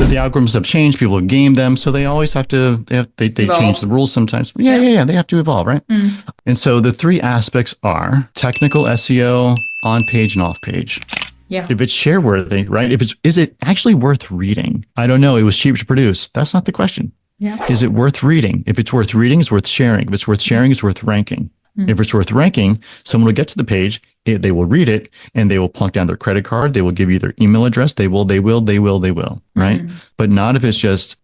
The algorithms have changed. People have gamed them, so they always have to. They change the rules sometimes. Yeah. They have to evolve, right? And so the three aspects are technical SEO, on page and off page. Yeah. If it's share worthy, right? Is it actually worth reading? I don't know. It was cheap to produce. That's not the question. Yeah. Is it worth reading? If it's worth reading, it's worth sharing. If it's worth sharing, it's worth ranking. If it's worth ranking, someone will get to the page, they will read it, and they will plunk down their credit card. They will give you their email address. They will, right? But not if it's just,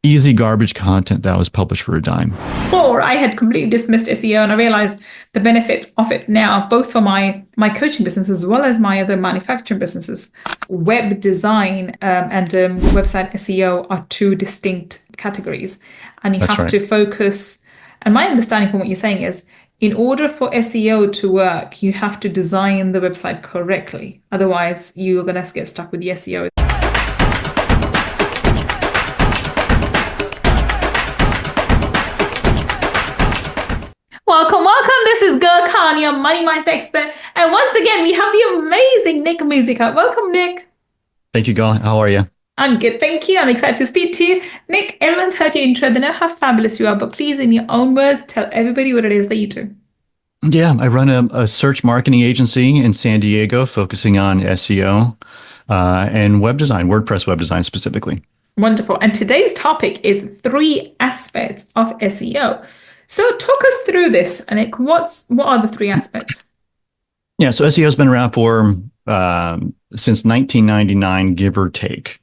easy garbage content that was published for a dime. Or I had completely dismissed SEO, and I realized the benefits of it now, both for my coaching business as well as my other manufacturing businesses. Web design and website SEO are two distinct categories, and you have to focus. And my understanding from what you're saying is, in order for SEO to work, you have to design the website correctly. Otherwise, you're going to get stuck with the SEO. Welcome. This is Gull, your money mindset expert. And once again, we have the amazing Nick Musica. Welcome, Nick. Thank you, Gull. How are you? I'm good, thank you. I'm excited to speak to you. Nick, everyone's heard your intro. They know how fabulous you are, but please, in your own words, tell everybody what it is that you do. Yeah, I run a search marketing agency in San Diego focusing on SEO and web design, WordPress web design specifically. Wonderful. And today's topic is 3 aspects of SEO. So talk us through this, Nick. What are the 3 aspects? Yeah, so SEO has been around for since 1999, give or take.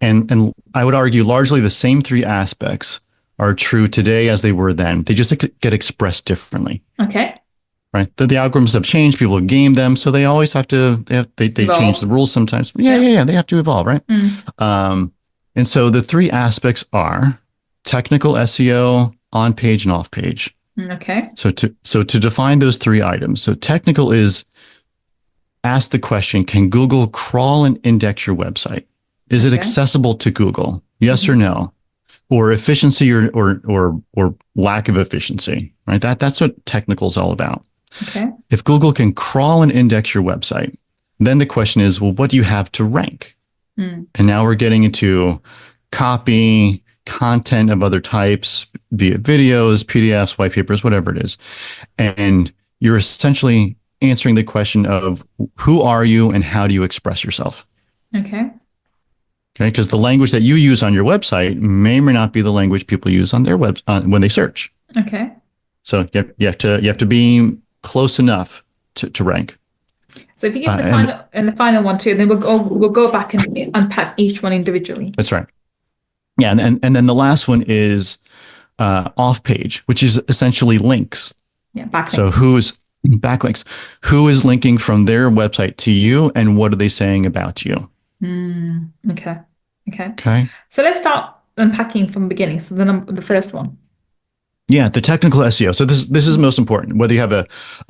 And I would argue largely the same 3 aspects are true today as they were then. They just get expressed differently. Okay. Right. The algorithms have changed. People have gamed them, so they always have to. They change the rules sometimes. Yeah. They have to evolve, right? And so the 3 aspects are technical SEO, on page and off page. Okay. So to define those 3 items, so technical is ask the question: can Google crawl and index your website? Is it accessible to Google? Yes or no? Or efficiency or lack of efficiency, right? That's what technical is all about. Okay. If Google can crawl and index your website, then the question is, well, what do you have to rank? And now we're getting into copy, content of other types, be it videos, PDFs, white papers, whatever it is. And you're essentially answering the question of who are you and how do you express yourself? Okay. Okay, because the language that you use on your website may or may not be the language people use on their web when they search. Okay. So you have to be close enough to rank. So if you give the final one too, then we'll go back and unpack each one individually. That's right. Yeah, and then the last one is off page, which is essentially links. Yeah, backlinks. So who's backlinks? Who is linking from their website to you, and what are they saying about you? Okay. So let's start unpacking from the beginning. So the first one. Yeah, the technical SEO. So this is most important. Whether you have a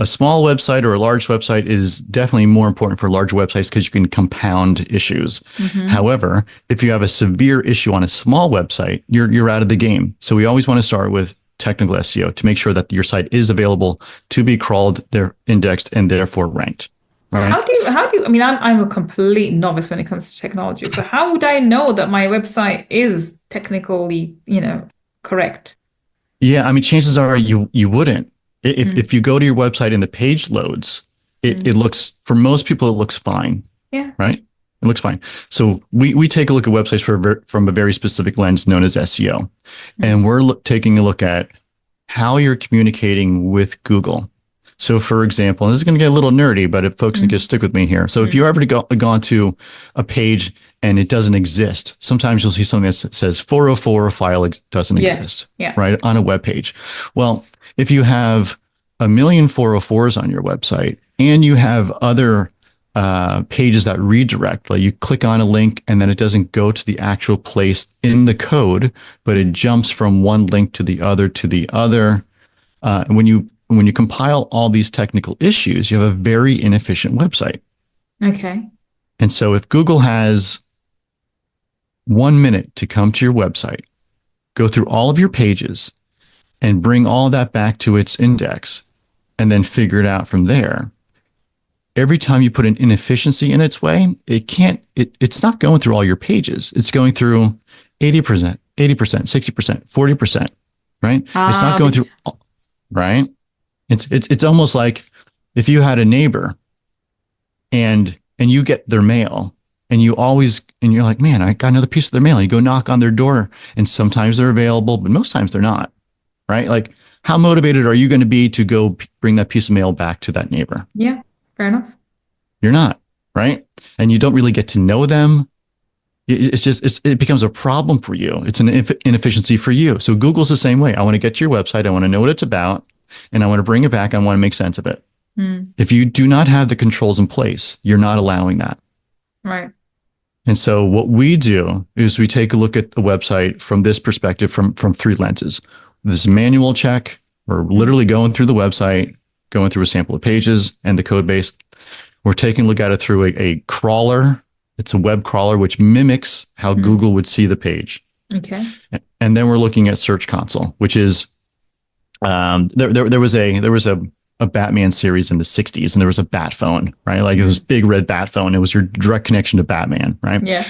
small website or a large website is definitely more important for large websites because you can compound issues. However, if you have a severe issue on a small website, you're out of the game. So we always want to start with technical SEO to make sure that your site is available to be crawled, they're indexed, and therefore ranked. Right. How do you, I mean, I'm a complete novice when it comes to technology. So how would I know that my website is technically, correct? Yeah, I mean, chances are you wouldn't. If you go to your website and the page loads, it looks, for most people, it looks fine. Yeah. Right? It looks fine. So we take a look at websites from a very specific lens known as SEO. And we're taking a look at how you're communicating with Google. So for example, and this is going to get a little nerdy, but if folks can just stick with me here. So if you ever gone to a page and it doesn't exist, sometimes you'll see something that says 404 file doesn't exist, right, on a web page. Well, if you have a million 404s on your website and you have other pages that redirect, like you click on a link and then it doesn't go to the actual place in the code, but it jumps from one link to the other and when you compile all these technical issues, you have a very inefficient website. Okay. And so if Google has 1 minute to come to your website, go through all of your pages and bring all of that back to its index and then figure it out from there, every time you put an inefficiency in its way, it's not going through all your pages. It's going through 80%, 80%, 60%, 40%, right? It's not going through, right? It's almost like if you had a neighbor and you get their mail and you're like, man, I got another piece of their mail. You go knock on their door and sometimes they're available, but most times they're not, right? Like, how motivated are you going to be to go bring that piece of mail back to that neighbor? Yeah, fair enough. You're not, right? And you don't really get to know them. It becomes a problem for you. It's an inefficiency for you. So Google's the same way. I want to get to your website. I want to know what it's about and I want to bring it back. I want to make sense of it. If you do not have the controls in place, you're not allowing that. Right. And so what we do is we take a look at the website from this perspective, from three lenses. This manual check, we're literally going through the website, going through a sample of pages and the code base. We're taking a look at it through a crawler. It's a web crawler, which mimics how Google would see the page. Okay. And then we're looking at Search Console, which is, there was a Batman series in the 60s and there was a bat phone, right? Like it was big red bat phone. It was your direct connection to Batman, right? Yeah.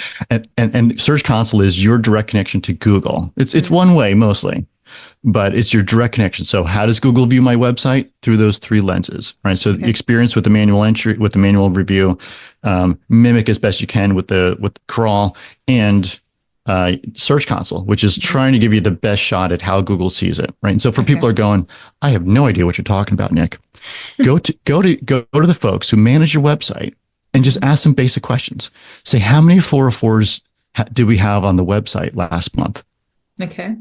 And Search Console is your direct connection to Google. It's one way mostly, but it's your direct connection. So how does Google view my website? Through those three lenses, right? So the experience with the manual entry, with the manual review, mimic as best you can with the crawl, and Search Console, which is trying to give you the best shot at how Google sees it, right? And so for people who are going, I have no idea what you're talking about, Nick. Go to the folks who manage your website and just ask some basic questions. Say, how many 404s did we have on the website last month? Okay.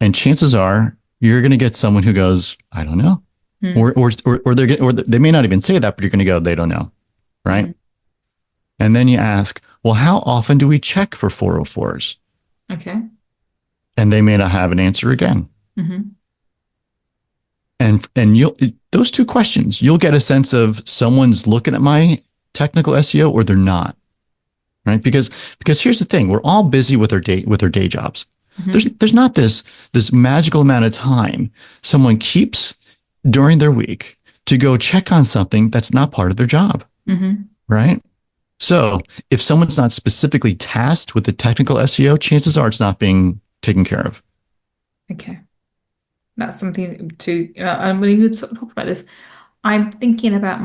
And chances are you're going to get someone who goes, I don't know, or they may not even say that, but you're going to go, they don't know, right? And then you ask, well, how often do we check for 404s? Okay. And they may not have an answer again. And those two questions, you'll get a sense of someone's looking at my technical SEO or they're not, right? Because here's the thing, we're all busy with our day jobs. There's not this magical amount of time someone keeps during their week to go check on something that's not part of their job, right? So if someone's not specifically tasked with the technical SEO, chances are it's not being taken care of. Okay. That's something to, and when you talk about this, I'm thinking about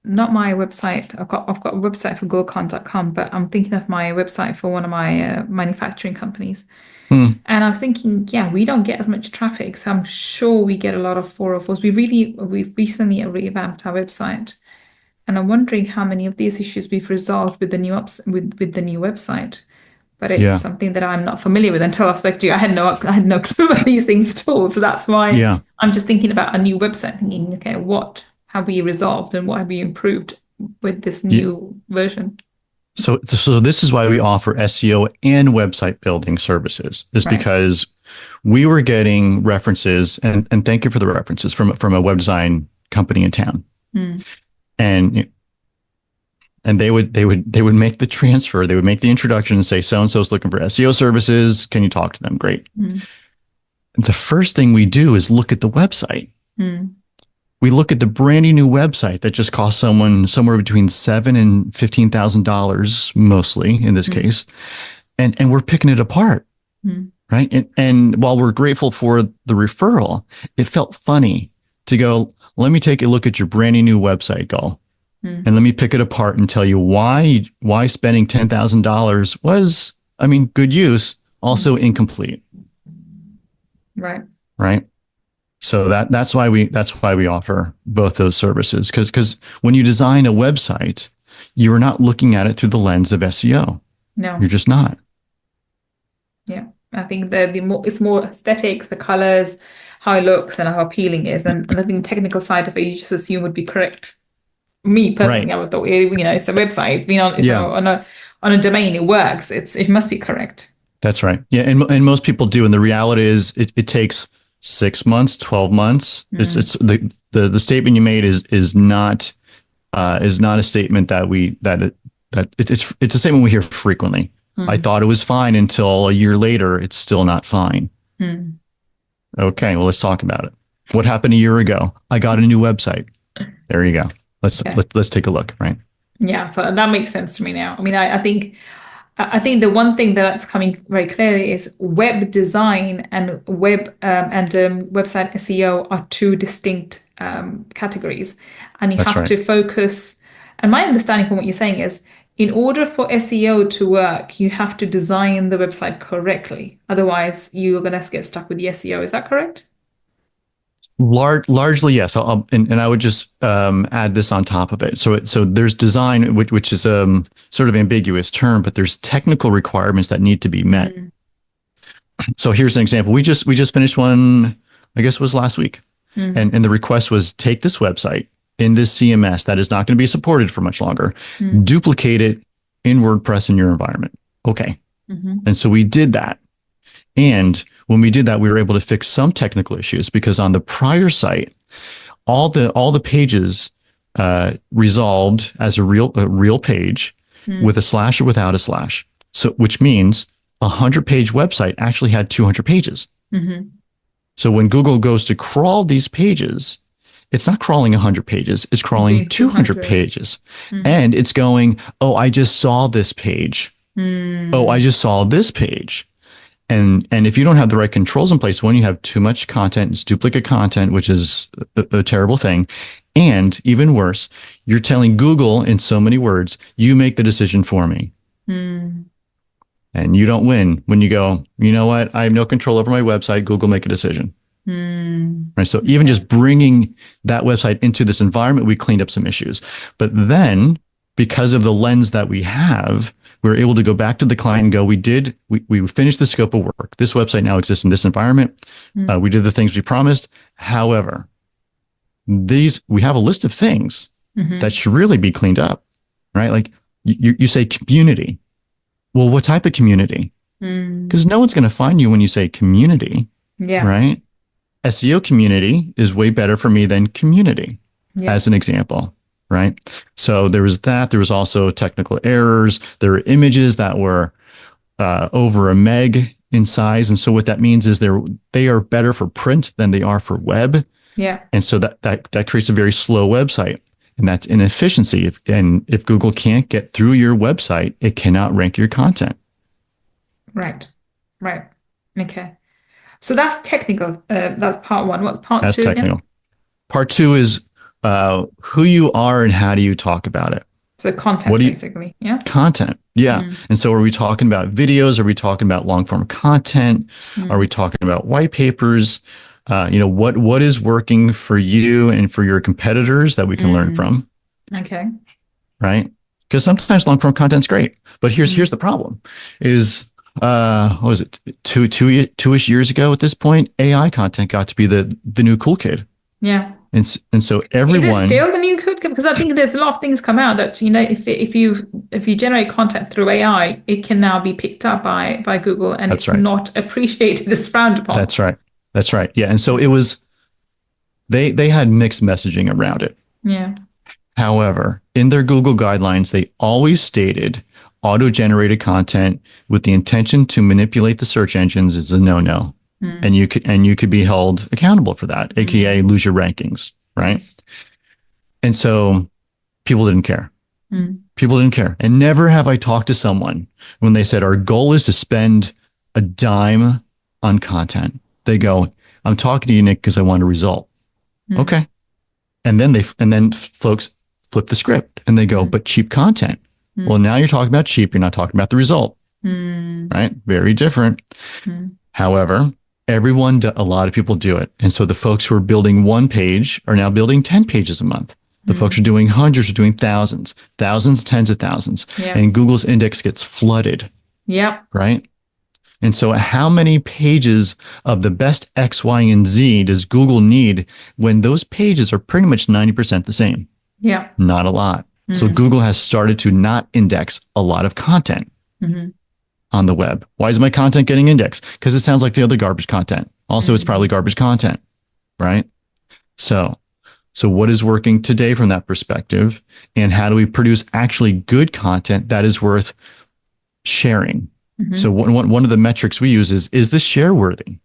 not my website. I've got a website for gullcon.com, but I'm thinking of my website for one of my manufacturing companies. And I was thinking, yeah, we don't get as much traffic, so I'm sure we get a lot of 404s. We've recently revamped our website, and I'm wondering how many of these issues we've resolved with the new with the new website. But it's something that I'm not familiar with until I spoke to you. I had no clue about these things at all. So that's why I'm just thinking about a new website, thinking, okay, what have we resolved and what have we improved with this new version? So this is why we offer SEO and website building services, is because we were getting references, and thank you for the references, from a web design company in town. And they would make the transfer, they would make the introduction and say, so-and-so is looking for SEO services. Can you talk to them? Great. The first thing we do is look at the website. We look at the brand new website that just cost someone somewhere between $7,000 and $15,000, mostly in this case. And we're picking it apart. Right. And while we're grateful for the referral, it felt funny to go, let me take a look at your brand new website, Gull. And let me pick it apart and tell you why spending $10,000 was, good use, also incomplete. Right. So that's why we offer both those services. Because when you design a website, you're not looking at it through the lens of SEO. No, you're just not. Yeah. I think it's more aesthetics, the colors, how it looks and how appealing it is. And I think the technical side of it, you just assume would be correct. Me personally, I would thought, it's a website. It's been on a domain. It works. It must be correct. That's right. Yeah, and most people do. And the reality is, it takes 6 months, 12 months. It's the statement you made is not a statement it's a statement we hear frequently. I thought it was fine until a year later. It's still not fine. Okay, well, let's talk about it. What happened a year ago? I got a new website. There you go. Let's take a look, right? Yeah, so that makes sense to me now. I mean, I think the one thing that's coming very clearly is web design and website SEO are two distinct categories, and you That's have right. to focus. And my understanding from what you're saying is, in order for SEO to work, you have to design the website correctly. Otherwise, you're going to get stuck with the SEO. Is that correct? Largely, yes. And I would just add this on top of it. So there's design, which is sort of ambiguous term, but there's technical requirements that need to be met. Mm, So here's an example. We just finished one, I guess it was last week, mm, and the request was take this website in this CMS that is not going to be supported for much longer, mm, duplicate it in WordPress in your environment. Okay, mhm, and so we did that. And when we did that, we were able to fix some technical issues because on the prior site, all the pages resolved as a real page mm, with a slash or without a slash. So which means a 100-page website actually had 200 pages. mhm. So when Google goes to crawl these pages, it's not crawling 100 pages, it's crawling Doing 200 200. pages. Mm, And it's going, oh, I just saw this page. Oh, I mm, just saw this page. And if you don't have the right controls in place, when you have too much content, it's duplicate content, which is a terrible thing. And even worse, you're telling Google in so many words, you make the decision for me. mm, And you don't win when you go, you know what? I have no control over my website. Google, make a decision. mm. Right. So even just bringing that website into this environment, we cleaned up some issues. But then because of the lens that we have, we're able to go back to the client and go, we finished the scope of work. This website now exists in this environment. Mm. We did the things we promised. However, we have a list of things Mhm. that should really be cleaned up, right? Like you say community. Well, what type of community? Mm. Because no one's going to find you when you say community, Yeah. right? SEO community is way better for me than community, Yeah. as an example, right? So there was that. There was also technical errors. There were images that were over a meg in size, and so what that means is they are better for print than they are for web, Yeah. and so that creates a very slow website, and that's inefficiency. If Google can't get through your website, it cannot rank your content. Right. Right. Okay. So that's technical. That's part one. What's part That's two again? technical. Part two is who you are and how do you talk about it. So What content, do you basically. Yeah. content? Yeah. Mm. And so are we talking about videos? Are we talking about long form content? Are we Mm. talking about white papers? What is working for you and for your competitors that we can learn Mm. from, Okay. right? Because sometimes long form content's great, but here's Mm. the problem: is what was it two-ish years ago at this point? AI content got to be the new cool kid, Yeah. and so Is it everyone. still the new code? Because I think there's a lot of things come out that if you generate content through AI, it can now be picked up by Google, and That's it's right. not appreciated as frowned upon. That's right. That's right. Yeah, and so it was. They had mixed messaging around it. Yeah. However, in their Google guidelines, they always stated auto-generated content with the intention to manipulate the search engines is a no-no. Mm. And you could be held accountable for that, aka lose your rankings, right? And so people didn't care. Mm. People didn't care. And never have I talked to someone when they said our goal is to spend a dime on content. They go, I'm talking to you, Nick, because I want a result. Mm. Okay. And then folks flip the script and they go, but cheap content. Well, now you're talking about cheap. You're not talking about the result, Mm. right? Very different. Mm. However, a lot of people do it. And so the folks who are building one page are now building 10 pages a month. The folks who are doing hundreds are doing thousands, tens of thousands. Yeah. And Google's index gets flooded, Yep. right? And so how many pages of the best X, Y, and Z does Google need when those pages are pretty much 90% the same? Yeah. Not a lot. So Google has started to not index a lot of content Mm-hmm. on the web. Why is my content getting indexed? Because it sounds like the other garbage content. Also, it's probably garbage content, right? So what is working today from that perspective? And how do we produce actually good content that is worth sharing? Mm-hmm. So one of the metrics we use is this share worthy?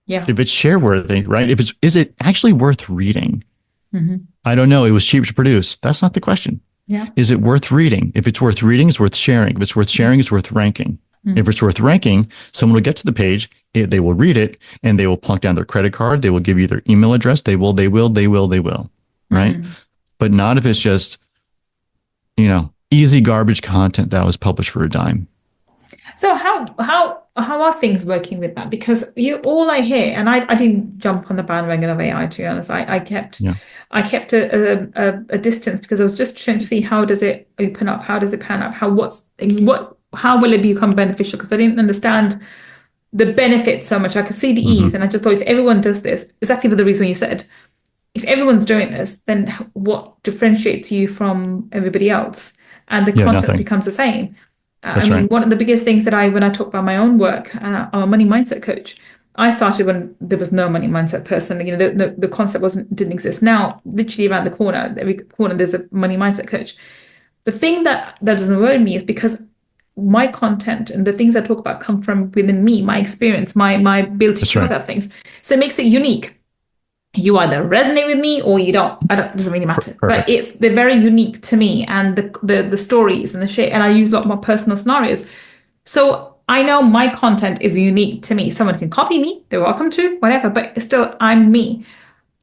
Yeah. If it's share worthy, right? Is it actually worth reading? Mm-hmm. I don't know. It was cheap to produce. That's not the question. Yeah. Is it worth reading? If it's worth reading, it's worth sharing. If it's worth sharing, it's worth ranking. If it's worth ranking, someone will get to the page, they will read it, and they will plunk down their credit card. They will give you their email address. They will, right? But not if it's just, easy garbage content that was published for a dime. So how are things working with that? Because all I hear, and I didn't jump on the bandwagon of AI, to be honest. I kept Yeah. I kept a distance because I was just trying to see how does it open up, how does it pan up, how will it become beneficial? Because I didn't understand the benefits so much. I could see the ease, and I just thought if everyone does this, exactly for the reason you said, if everyone's doing this, then what differentiates you from everybody else? And the Yeah, content nothing. becomes the same. That's right. One of the biggest things that when I talk about my own work, I'm a money mindset coach. I started when there was no money mindset person. The concept didn't exist. Now, literally around the corner, every corner, there's a money mindset coach. The thing that doesn't worry me is because my content and the things I talk about come from within me, my experience, my ability That's to look right. at things. So it makes it unique. You either resonate with me or you don't. It doesn't really matter. But Perfect. they're very unique to me, and the stories and the shit. And I use a lot more personal scenarios. So I know my content is unique to me. Someone can copy me, they're welcome to, whatever, but still I'm me.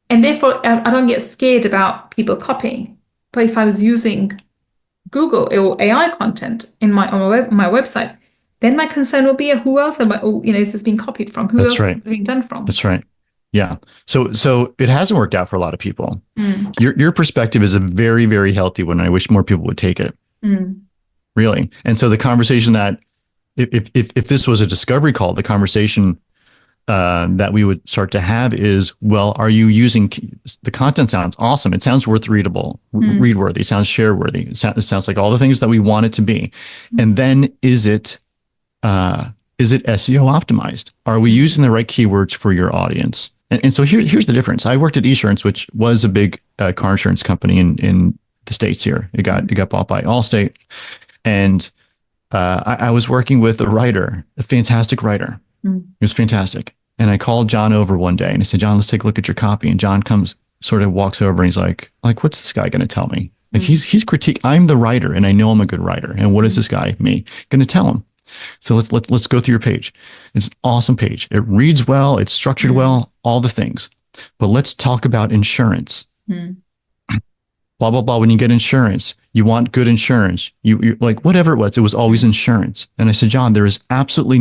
And therefore I don't get scared about people copying. But if I was using Google or AI content on my website, then my concern will be who else is this being copied from? Who That's else is right. it being done from? That's right. Yeah. So it hasn't worked out for a lot of people. Mm. Your perspective is a very, very healthy one. I wish more people would take it. Mm. Really. And so the conversation that if this was a discovery call, the conversation that we would start to have is, well, are you using the content? Sounds awesome. It sounds read worthy. It sounds share worthy. It sounds like all the things that we want it to be. And then is it SEO optimized? Are we using the right keywords for your audience? And so here's the difference. I worked at Esurance, which was a big car insurance company in the States here. It got bought by Allstate. And I was working with a writer, a fantastic writer. It was fantastic. And I called John over one day and I said, John, let's take a look at your copy. And John walks over and he's like, what's this guy going to tell me? Like he's critique. I'm the writer and I know I'm a good writer. And what is this guy, me, going to tell him? So let's go through your page. It's an awesome page. It reads well. It's structured well, all the things. But let's talk about insurance. Blah, blah, blah. When you get insurance, you want good insurance. You like whatever it was always insurance. And I said, John, there is absolutely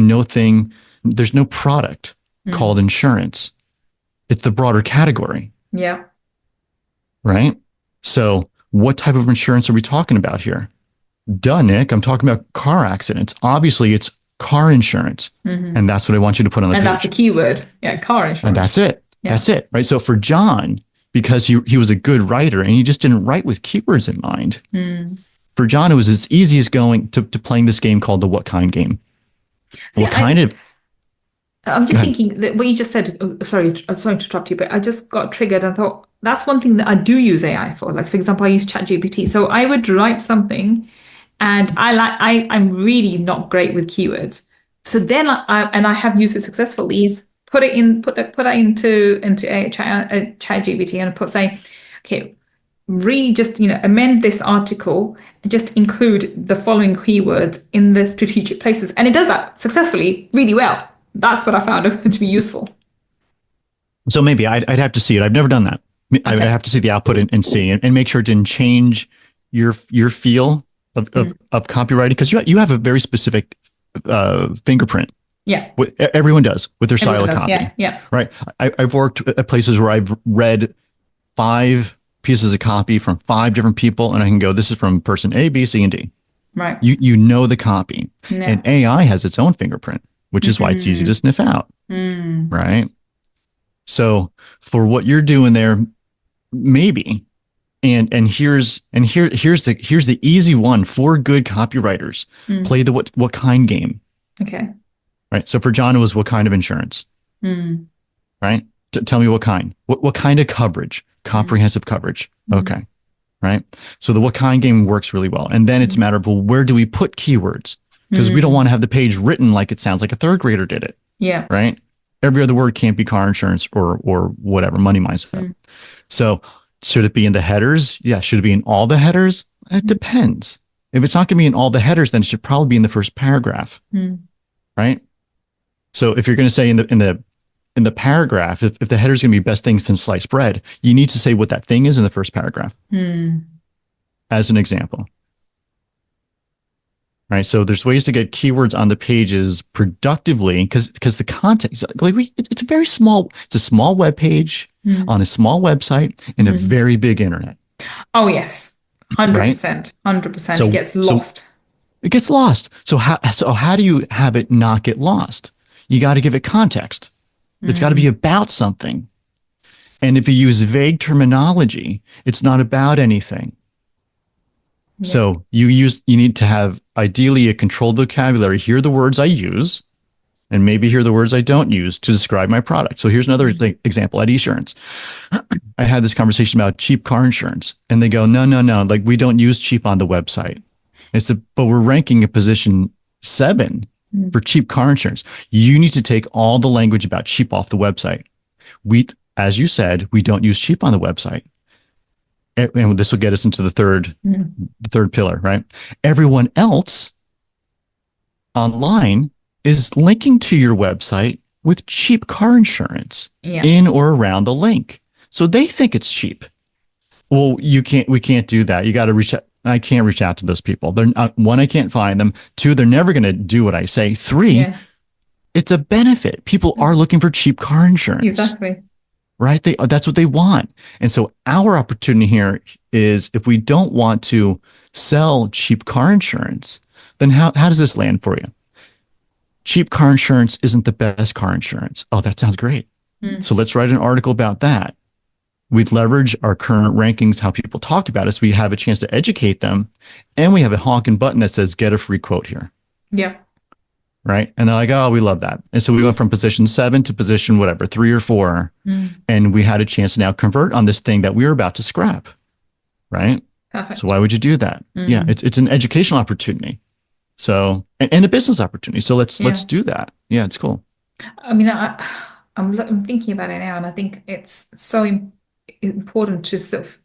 there's no product called insurance. It's the broader category. Yeah. Right? So what type of insurance are we talking about here? Duh, Nick, I'm talking about car accidents. Obviously, it's car insurance. And that's what I want you to put on the page. And that's the keyword. Yeah, car insurance. And that's it. Yeah. That's it. Right. So for John, because he was a good writer and he just didn't write with keywords in mind. For John, it was as easy as going to playing this game called the what kind game. See, I'm just Go thinking that what you just said, sorry to interrupt you, but I just got triggered and thought that's one thing that I do use AI for. Like, for example, I use ChatGPT. So I would write something and I'm really not great with keywords. So then I have used it successfully is put that into a ChatGPT and say, okay, amend this article and just include the following keywords in the strategic places. And it does that successfully really well. That's what I found to be useful. So maybe I'd have to see it. I've never done that. Okay. I would have to see the output and see and make sure it didn't change your feel of copywriting, because you have a very specific fingerprint. Yeah. Everyone does with their style of copy. Yeah. Yeah. Right. I've worked at places where I've read 5 pieces of copy from 5 different people, and I can go, this is from person A, B, C, and D. Right. You know the copy. Yeah. And AI has its own fingerprint, which is why it's easy to sniff out. Right. So for what you're doing there, maybe, and here's the easy one for good copywriters. Play the what kind game. Okay. Right. So for John, it was what kind of insurance. Right. Tell me what kind. What kind of coverage? Comprehensive coverage. Okay. Right. So the what kind game works really well. And then it's a matter of, well, where do we put keywords? Because we don't want to have the page written like it sounds like a 3rd grader did it. Yeah. Right. Every other word can't be car insurance or whatever, money mindset. So Should it be in the headers? Yeah. Should it be in all the headers? It depends. If it's not going to be in all the headers, then it should probably be in the first paragraph, right? So if you're going to say in the paragraph, if the header is going to be best things since sliced bread, you need to say what that thing is in the first paragraph, as an example. Right. So there's ways to get keywords on the pages productively because the content, it's a very small, it's a small web page on a small website in a very big internet. Oh, yes. 100%. 100%. So it gets lost. It gets lost. So how do you have it not get lost? You got to give it context. It's got to be about something. And if you use vague terminology, it's not about anything. Yeah. So you need to have ideally a controlled vocabulary. Here are the words I use, and maybe here are the words I don't use to describe my product. So here's another example at Esurance. I had this conversation about cheap car insurance, and they go, no, like we don't use cheap on the website. But we're ranking at position 7 for cheap car insurance. You need to take all the language about cheap off the website. As you said, we don't use cheap on the website. And this will get us into the third pillar, right? Everyone else online is linking to your website with cheap car insurance in or around the link. So they think it's cheap. Well, we can't do that. You got to reach out. I can't reach out to those people. One, I can't find them. 2, they're never going to do what I say. 3, it's a benefit. People are looking for cheap car insurance. Exactly. Right? That's what they want. And so our opportunity here is if we don't want to sell cheap car insurance, then how does this land for you? Cheap car insurance isn't the best car insurance. Oh, that sounds great. So let's write an article about that. We'd leverage our current rankings, how people talk about us. We have a chance to educate them. And we have a honking button that says, get a free quote here. Yeah. Right. And they're like, oh, we love that. And so we went from position 7 to position, 3 or 4. And we had a chance to now convert on this thing that we were about to scrap. Right. Perfect. So why would you do that? Yeah. It's an educational opportunity. So, and a business opportunity. So let's do that. Yeah. It's cool. I mean, I'm thinking about it now, and I think it's so important to sort of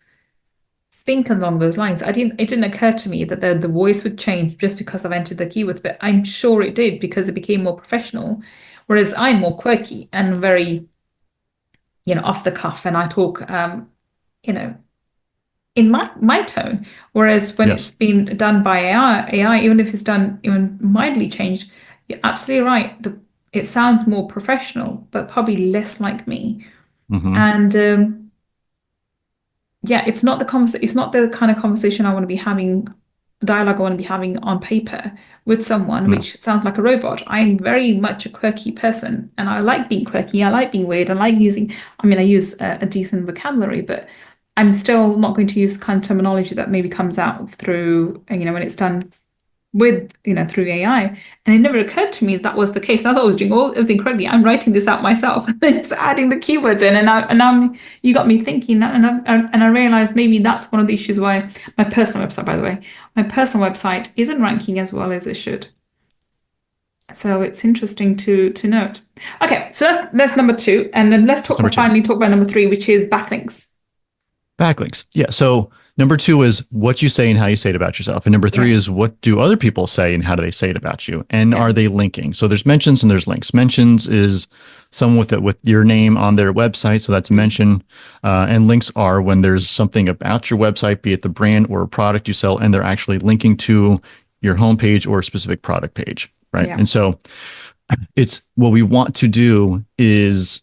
think along those lines. It didn't occur to me that the voice would change just because I've entered the keywords, but I'm sure it did because it became more professional. Whereas I'm more quirky and very, off the cuff, and I talk, in my tone. Whereas when it's been done by AI, even if it's done even mildly changed, you're absolutely right. It sounds more professional, but probably less like me. And it's not the kind of conversation I want to be having, dialogue I want to be having on paper with someone, which sounds like a robot. I'm very much a quirky person, and I like being quirky. I like being weird. I use a decent vocabulary, but I'm still not going to use the kind of terminology that maybe comes out through, when it's done with, through AI. And it never occurred to me that was the case. I thought I was doing everything correctly. I'm writing this out myself and then just adding the keywords in. And you got me thinking that, and I realized maybe that's one of the issues why my personal website, by the way, isn't ranking as well as it should. So it's interesting to note. Okay, so that's number 2. And then let's finally talk about number 3, which is backlinks. Backlinks. Yeah. So number 2 is what you say and how you say it about yourself. And number 3 is what do other people say and how do they say it about you? And are they linking? So there's mentions and there's links. Mentions is someone with your name on their website. So that's a mention. And links are when there's something about your website, be it the brand or a product you sell, and they're actually linking to your homepage or a specific product page. Right. Yeah. And so it's what we want to do is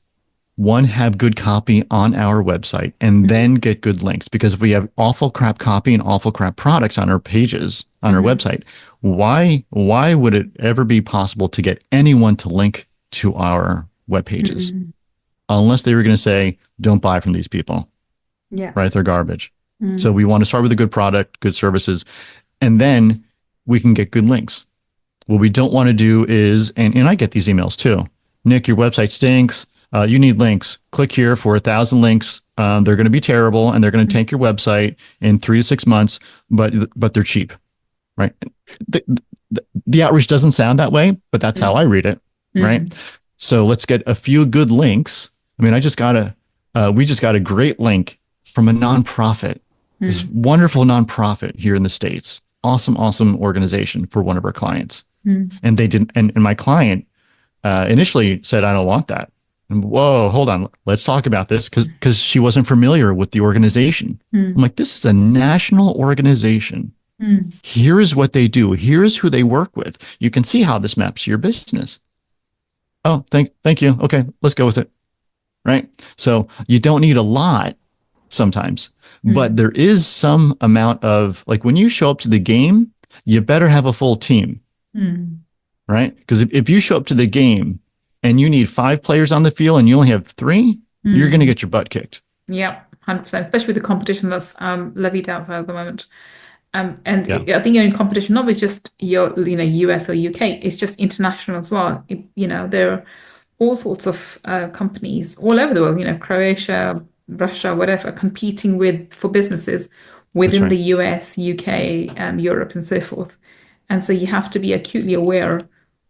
have good copy on our website and then get good links. Because if we have awful crap copy and awful crap products on our pages, on our website, why would it ever be possible to get anyone to link to our web pages? Unless they were going to say, don't buy from these people. Yeah. Right. They're garbage. So we want to start with a good product, good services, and then we can get good links. What we don't want to do is, and I get these emails too, Nick, your website stinks. You need links. Click here for 1,000 links. They're going to be terrible and they're going to tank your website in 3 to 6 months, but they're cheap, right? The outreach doesn't sound that way, but that's how I read it, right? So let's get a few good links. I mean, we just got a great link from a nonprofit, this wonderful nonprofit here in the States. Awesome organization for one of our clients. And they didn't, and my client initially said, I don't want that. And whoa, hold on. Let's talk about this because she wasn't familiar with the organization. I'm like, this is a national organization. Here is what they do. Here's who they work with. You can see how this maps to your business. Oh, thank you. Okay, let's go with it. Right. So you don't need a lot sometimes, but there is some amount of, like, when you show up to the game, you better have a full team. Right. Because if you show up to the game and you need 5 players on the field and you only have 3, you're going to get your butt kicked. Yeah, 100%, especially with the competition that's levied outside at the moment. And Yeah. I think you're in competition not with just your, US or UK, it's just international as well. There are all sorts of companies all over the world, Croatia, Russia, whatever, competing for businesses within right. the US, UK, Europe, and so forth. And so you have to be acutely aware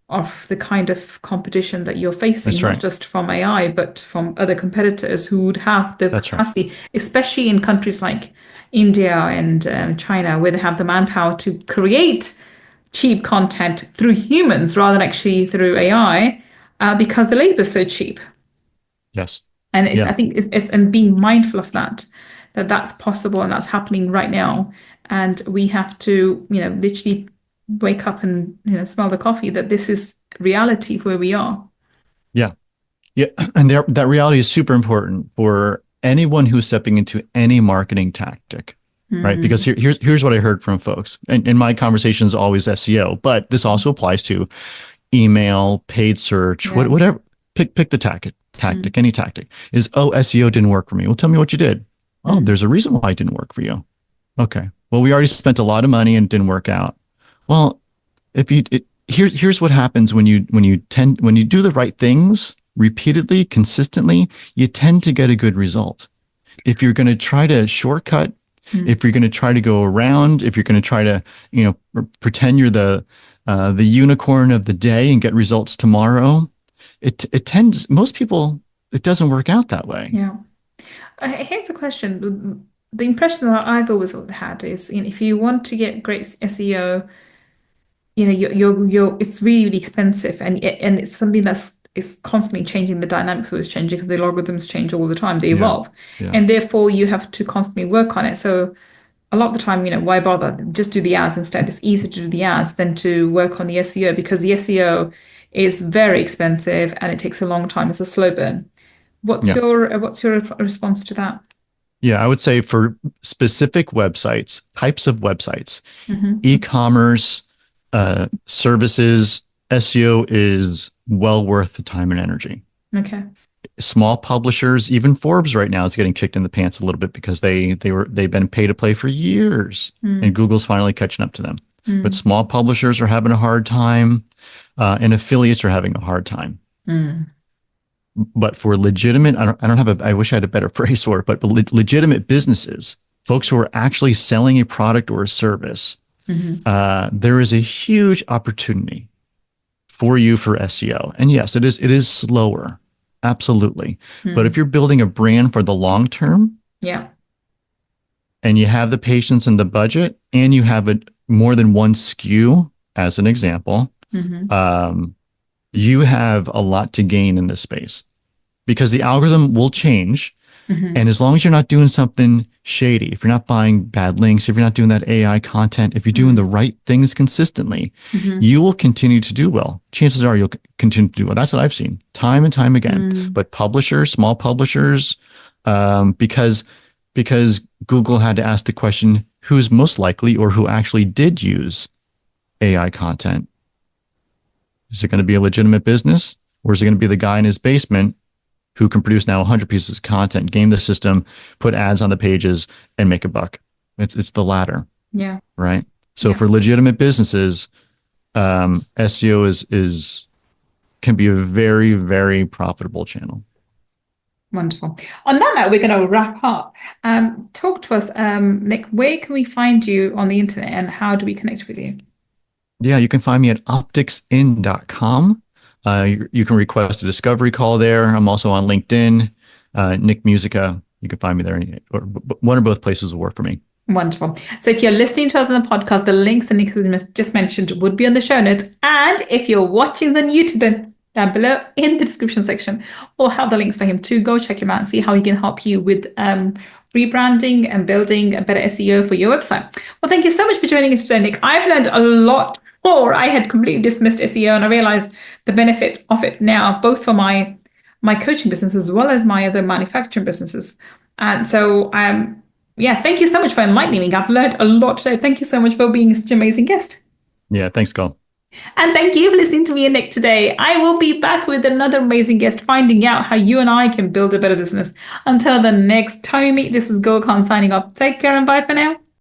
of the kind of competition that you're facing, That's not right. just from AI, but from other competitors who would have the That's right. capacity, especially in countries like India and China, where they have the manpower to create cheap content through humans rather than actually through AI, because the labor is so cheap. Yes. And I Yeah. think and being mindful of that's possible and that's happening right now. And we have to, literally wake up and, smell the coffee that this is reality for where we are. Yeah. Yeah. And that reality is super important for anyone who's stepping into any marketing tactic. Right. Because here's what I heard from folks. And in my conversations, always SEO, but this also applies to email, paid search, Yeah. whatever. Pick the tactic, any tactic is, oh, SEO didn't work for me. Well, tell me what you did. Oh, there's a reason why it didn't work for you. Okay. Well, we already spent a lot of money and it didn't work out. Well, here's what happens when you do the right things repeatedly, consistently, you tend to get a good result. If you're going to try to shortcut, if you're going to try to go around, if you're going to try to, pretend you're the unicorn of the day and get results tomorrow, most people, it doesn't work out that way. Yeah. Here's a question. The impression that I've always had is, if you want to get great SEO, it's really, really expensive, and it's something is constantly changing. The dynamics always changing because the algorithms change all the time. They Yeah. evolve, Yeah. and therefore you have to constantly work on it. So a lot of the time, why bother? Just do the ads instead. It's easier to do the ads than to work on the SEO because the SEO is very expensive and it takes a long time. It's a slow burn. What's Yeah. your response to that? Yeah. I would say for specific websites, types of websites, e-commerce, services, SEO is well worth the time and energy. Okay. Small publishers, even Forbes right now is getting kicked in the pants a little bit because they've been pay to play for years, and Google's finally catching up to them. But small publishers are having a hard time, and affiliates are having a hard time. But for legitimate, I wish I had a better phrase for it, but legitimate businesses, folks who are actually selling a product or a service, there is a huge opportunity for you for SEO. And yes, it is slower. Absolutely. But if you're building a brand for the long term, Yeah. and you have the patience and the budget, and you have more than one SKU, as an example, you have a lot to gain in this space because the algorithm will change. And as long as you're not doing something shady, if you're not buying bad links, if you're not doing that AI content, if you're doing the right things consistently, you will continue to do well. Chances are you'll continue to do well. That's what I've seen time and time again. But publishers, small publishers, because Google had to ask the question, who's most likely or who actually did use AI content? Is it going to be a legitimate business, or is it going to be the guy in his basement who can produce now 100 pieces of content, game the system, put ads on the pages, and make a buck? It's the latter. Yeah. Right. So for legitimate businesses, SEO can be a very, very profitable channel. Wonderful. On that note, we're going to wrap up. Talk to us, Nick. Where can we find you on the internet, and how do we connect with you? Yeah, you can find me at opticsin.com. You can request a discovery call there. I'm also on LinkedIn, Nick Musica. You can find me there, or one or both places will work for me. Wonderful. So if you're listening to us on the podcast, the links and links just mentioned would be on the show notes. And if you're watching on YouTube, then down below in the description section, we'll have the links for him to go check him out and see how he can help you with rebranding and building a better SEO for your website. Well, thank you so much for joining us today, Nick. I've learned a lot more. I had completely dismissed SEO, and I realized the benefits of it now, both for my coaching business as well as my other manufacturing businesses. And so yeah, thank you so much for enlightening me. I've learned a lot today. Thank you so much for being such an amazing guest. Yeah, thanks, Gull. And thank you for listening to me and Nick today. I will be back with another amazing guest, finding out how you and I can build a better business. Until the next time we meet, this is Gull signing off. Take care and bye for now.